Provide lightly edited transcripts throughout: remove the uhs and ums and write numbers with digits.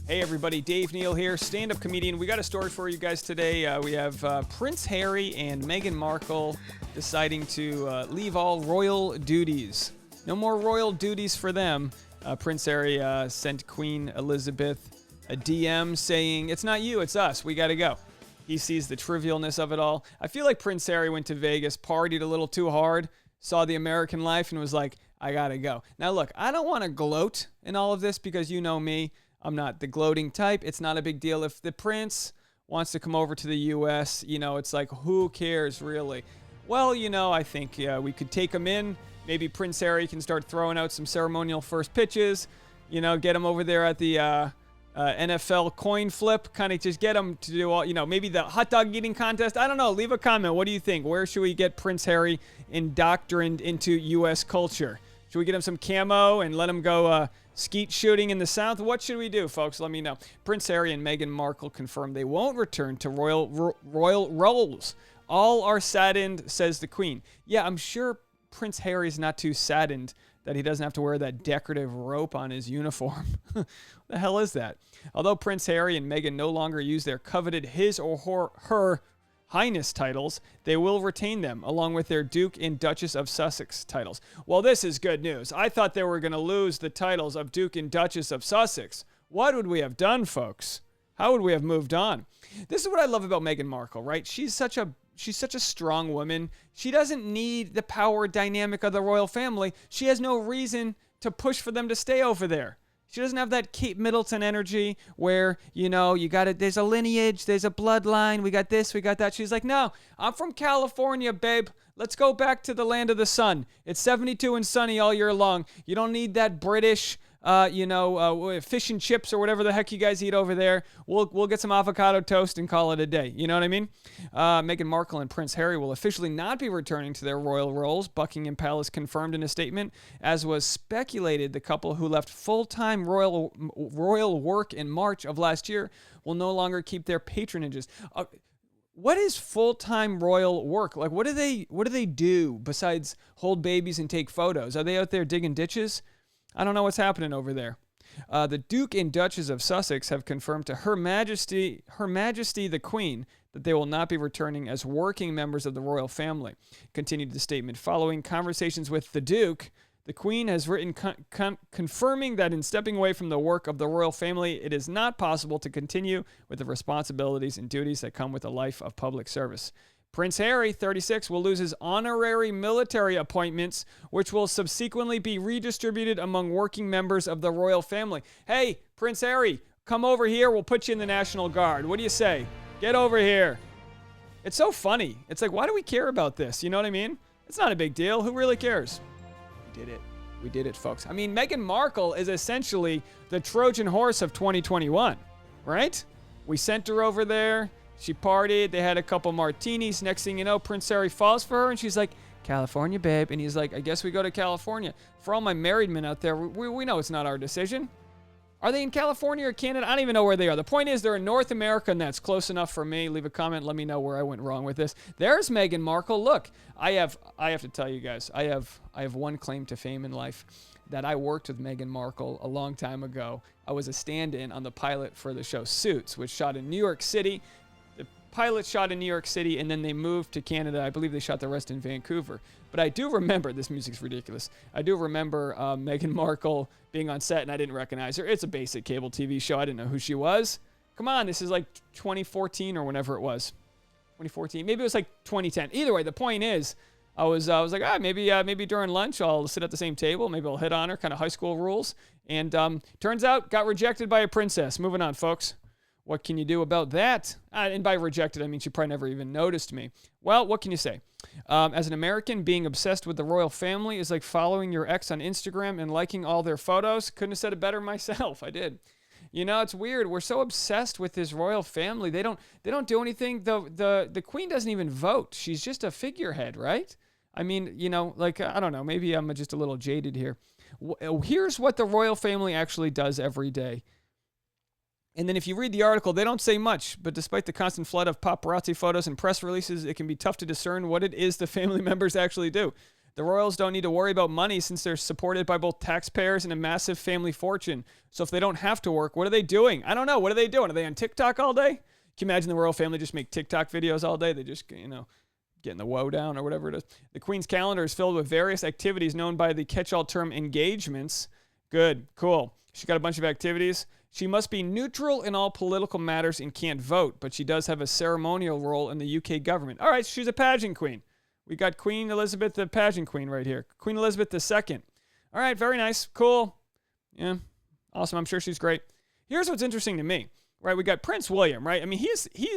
Hey everybody, Dave Neal here, stand-up comedian. We got a story for you guys today. We have Prince Harry and Meghan Markle deciding to leave all royal duties. No more royal duties for them. Prince Harry sent Queen Elizabeth a DM saying, "It's not you, it's us. We got to go." He sees the trivialness of it all. I feel like Prince Harry went to Vegas, partied a little too hard, saw the American life, and was like, I got to go. Now look, I don't want to gloat in all of this because you know me. I'm not the gloating type. It's not a big deal. If the prince wants to come over to the U.S., it's like, who cares, really? Well, I think we could take him in. Maybe Prince Harry can start throwing out some ceremonial first pitches, get him over there at the NFL coin flip, kind of just get him to do all, maybe the hot dog eating contest. I don't know. Leave a comment. What do you think? Where should we get Prince Harry indoctrined into U.S. culture? Should we get him some camo and let him go skeet shooting in the South? What should we do, folks? Let me know. Prince Harry and Meghan Markle confirmed they won't return to royal roles. All are saddened, says the Queen. Yeah, I'm sure Prince Harry's not too saddened that he doesn't have to wear that decorative rope on his uniform. What the hell is that? Although Prince Harry and Meghan no longer use their coveted his or her Highness titles, they will retain them, along with their Duke and Duchess of Sussex titles. Well, this is good news. I thought they were going to lose the titles of Duke and Duchess of Sussex. What would we have done, folks? How would we have moved on? This is what I love about Meghan Markle, right? She's such a strong woman. She doesn't need the power dynamic of the royal family. She has no reason to push for them to stay over there. She doesn't have that Kate Middleton energy where, there's a lineage, there's a bloodline, we got this, we got that. She's like, no, I'm from California, babe. Let's go back to the land of the sun. It's 72 and sunny all year long. You don't need that British, fish and chips or whatever the heck you guys eat over there. We'll get some avocado toast and call it a day. You know what I mean? Meghan Markle and Prince Harry will officially not be returning to their royal roles, Buckingham Palace confirmed in a statement. As was speculated, the couple who left full-time royal work in March of last year will no longer keep their patronages. What is full-time royal work? Like, what do they do besides hold babies and take photos? Are they out there digging ditches? I don't know what's happening over there. The Duke and Duchess of Sussex have confirmed to Her Majesty the Queen that they will not be returning as working members of the royal family. Continued the statement. Following conversations with the Duke, the Queen has written confirming that in stepping away from the work of the royal family, it is not possible to continue with the responsibilities and duties that come with a life of public service. Prince Harry, 36, will lose his honorary military appointments, which will subsequently be redistributed among working members of the royal family. Hey, Prince Harry, come over here. We'll put you in the National Guard. What do you say? Get over here. It's so funny. It's like, why do we care about this? You know what I mean? It's not a big deal. Who really cares? We did it. We did it, folks. I mean, Meghan Markle is essentially the Trojan horse of 2021, right? We sent her over there. She partied. They had a couple martinis. Next thing you know, Prince Harry falls for her, and she's like, California, babe. And he's like, I guess we go to California. For all my married men out there, we know it's not our decision. Are they in California or Canada? I don't even know where they are. The point is they're in North America, and that's close enough for me. Leave a comment. Let me know where I went wrong with this. There's Meghan Markle. Look, I have to tell you guys, I have one claim to fame in life, that I worked with Meghan Markle a long time ago. I was a stand-in on the pilot for the show Suits, which shot in New York City. The pilot shot in New York City, and then they moved to Canada. I believe they shot the rest in Vancouver. But I do remember, this music's ridiculous, I do remember Meghan Markle being on set, and I didn't recognize her. It's a basic cable TV show. I didn't know who she was. Come on, this is like 2014 or whenever it was. 2014, maybe it was like 2010. Either way, the point is, I was like, maybe during lunch I'll sit at the same table. Maybe I'll hit on her, kind of high school rules. And turns out, got rejected by a princess. Moving on, folks. What can you do about that? And by rejected, I mean she probably never even noticed me. Well, what can you say? As an American, being obsessed with the royal family is like following your ex on Instagram and liking all their photos. Couldn't have said it better myself. I did. It's weird. We're so obsessed with this royal family. They don't do anything. The queen doesn't even vote. She's just a figurehead, right? I mean, I don't know. Maybe I'm just a little jaded here. Here's what the royal family actually does every day. And then if you read the article, they don't say much, but despite the constant flood of paparazzi photos and press releases, it can be tough to discern what it is the family members actually do. The royals don't need to worry about money since they're supported by both taxpayers and a massive family fortune. So if they don't have to work, what are they doing? I don't know. What are they doing? Are they on TikTok all day? Can you imagine the royal family just make TikTok videos all day? They just, getting the woe down or whatever it is. The Queen's calendar is filled with various activities known by the catch-all term engagements. Good, cool. She's got a bunch of activities. She must be neutral in all political matters and can't vote, but she does have a ceremonial role in the UK government. All right, she's a pageant queen. We got Queen Elizabeth, the pageant queen right here. Queen Elizabeth II. All right, very nice, cool. Yeah, awesome. I'm sure she's great. Here's what's interesting to me, right? We got Prince William, right? I mean, he's he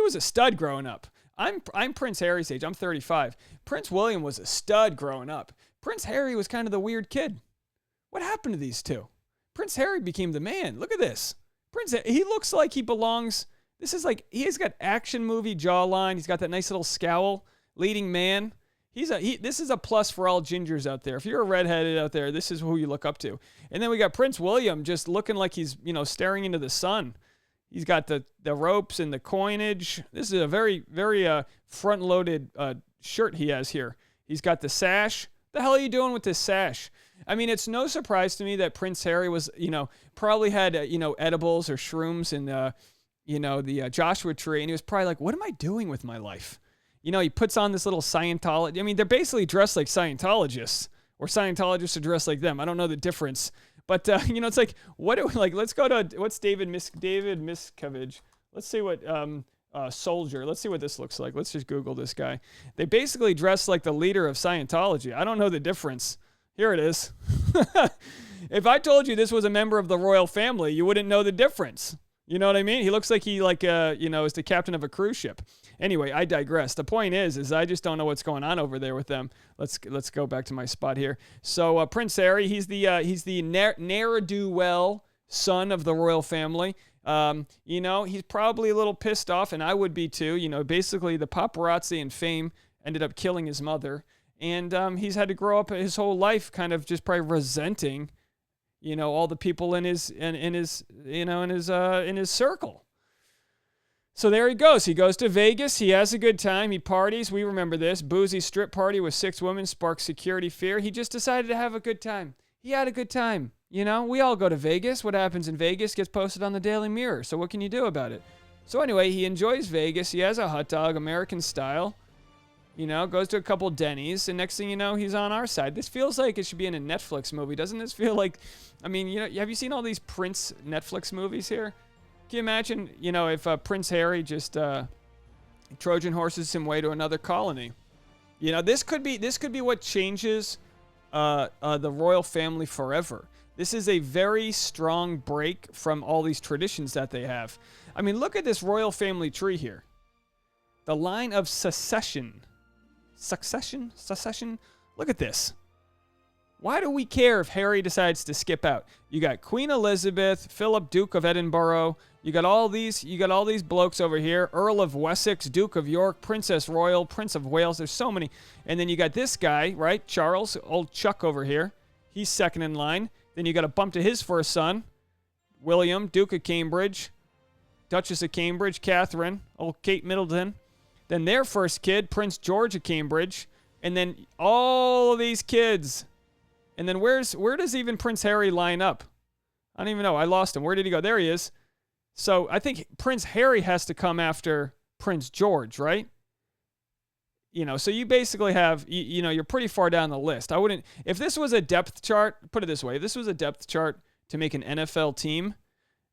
was a stud growing up. I'm Prince Harry's age. I'm 35. Prince William was a stud growing up. Prince Harry was kind of the weird kid. What happened to these two? Prince Harry became the man. Look at this. He looks like he belongs. This is like, he's got action movie jawline. He's got that nice little scowl. Leading man. This is a plus for all gingers out there. If you're a redheaded out there, this is who you look up to. And then we got Prince William just looking like he's, staring into the sun. He's got the ropes and the coinage. This is a very, very front-loaded shirt he has here. He's got the sash. The hell are you doing with this sash? I mean, it's no surprise to me that Prince Harry was, probably had, edibles or shrooms in, the Joshua tree. And he was probably like, what am I doing with my life? He puts on this little Scientology. I mean, they're basically dressed like Scientologists, or Scientologists are dressed like them. I don't know the difference. But, it's like, let's go to, what's David Miscavige. Let's see what, Soldier. Let's see what this looks like. Let's just Google this guy. They basically dress like the leader of Scientology. I don't know the difference. Here it is. If I told you this was a member of the royal family, you wouldn't know the difference. You know what I mean? He looks like he is the captain of a cruise ship. Anyway, I digress. The point is I just don't know what's going on over there with them. Let's go back to my spot here. So Prince Harry, he's the ne'er-do-well son of the royal family. He's probably a little pissed off, and I would be too. Basically the paparazzi and fame ended up killing his mother, and he's had to grow up his whole life kind of just probably resenting, all the people in his circle. So there he goes. He goes to Vegas. He has a good time. He parties. We remember this. Boozy strip party with 6 women sparked security fear. He just decided to have a good time. He had a good time. We all go to Vegas. What happens in Vegas gets posted on the Daily Mirror. So what can you do about it? So anyway, he enjoys Vegas. He has a hot dog, American style. Goes to a couple Denny's. And next thing you know, he's on our side. This feels like it should be in a Netflix movie. Doesn't this feel like, have you seen all these Prince Netflix movies here? Can you imagine, if Prince Harry just Trojan horses him way to another colony? This could be what changes the royal family forever. This is a very strong break from all these traditions that they have. I mean, look at this royal family tree here. The line of succession. Look at this. Why do we care if Harry decides to skip out? You got Queen Elizabeth, Philip, Duke of Edinburgh. You got all these blokes over here. Earl of Wessex, Duke of York, Princess Royal, Prince of Wales. There's so many. And then you got this guy, right? Charles, old Chuck over here. He's second in line. Then you got a bump to his first son, William, Duke of Cambridge, Duchess of Cambridge, Catherine, old Kate Middleton. Then their first kid, Prince George of Cambridge. And then all of these kids. And then where does even Prince Harry line up? I don't even know. I lost him. Where did he go? There he is. So I think Prince Harry has to come after Prince George, right? So you basically have, you're pretty far down the list. I wouldn't, if this was a depth chart, put it this way, if this was a depth chart to make an NFL team,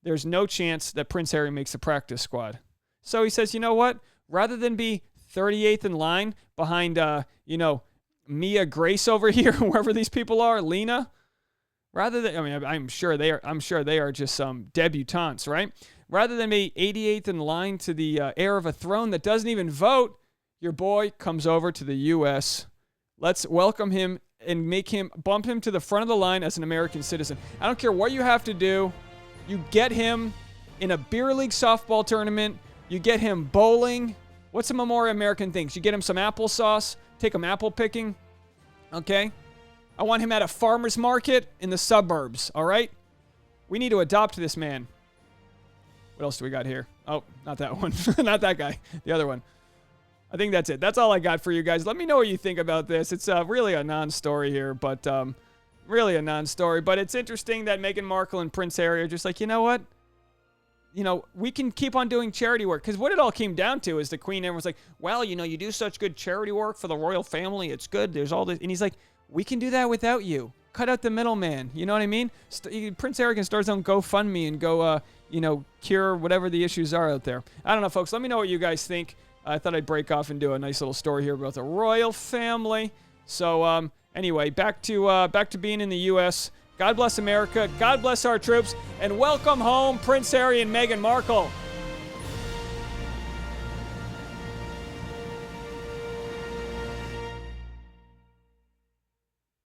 there's no chance that Prince Harry makes the practice squad. So he says, you know what? Rather than be 38th in line behind, Mia Grace over here, whoever these people are, Lena. I'm sure they are just some debutantes, right? Rather than be 88th in line to the heir of a throne that doesn't even vote, your boy comes over to the U.S. Let's welcome him and bump him to the front of the line as an American citizen. I don't care what you have to do. You get him in a beer league softball tournament. You get him bowling. What's some more American things? You get him some applesauce. Take him apple picking. Okay? I want him at a farmer's market in the suburbs. All right? We need to adopt this man. What else do we got here? Oh, not that one. Not that guy. The other one. I think that's it. That's all I got for you guys. Let me know what you think about this. It's really a non-story here, but really a non-story. But it's interesting that Meghan Markle and Prince Harry are just like, you know what? We can keep on doing charity work. Because what it all came down to is the Queen, everyone's like, well, you do such good charity work for the royal family. It's good. There's all this. And he's like, we can do that without you. Cut out the middleman. You know what I mean? Prince Harry can start his own GoFundMe and go, cure whatever the issues are out there. I don't know, folks. Let me know what you guys think. I thought I'd break off and do a nice little story here about the royal family. So, anyway, back to being in the U.S. God bless America. God bless our troops. And welcome home, Prince Harry and Meghan Markle.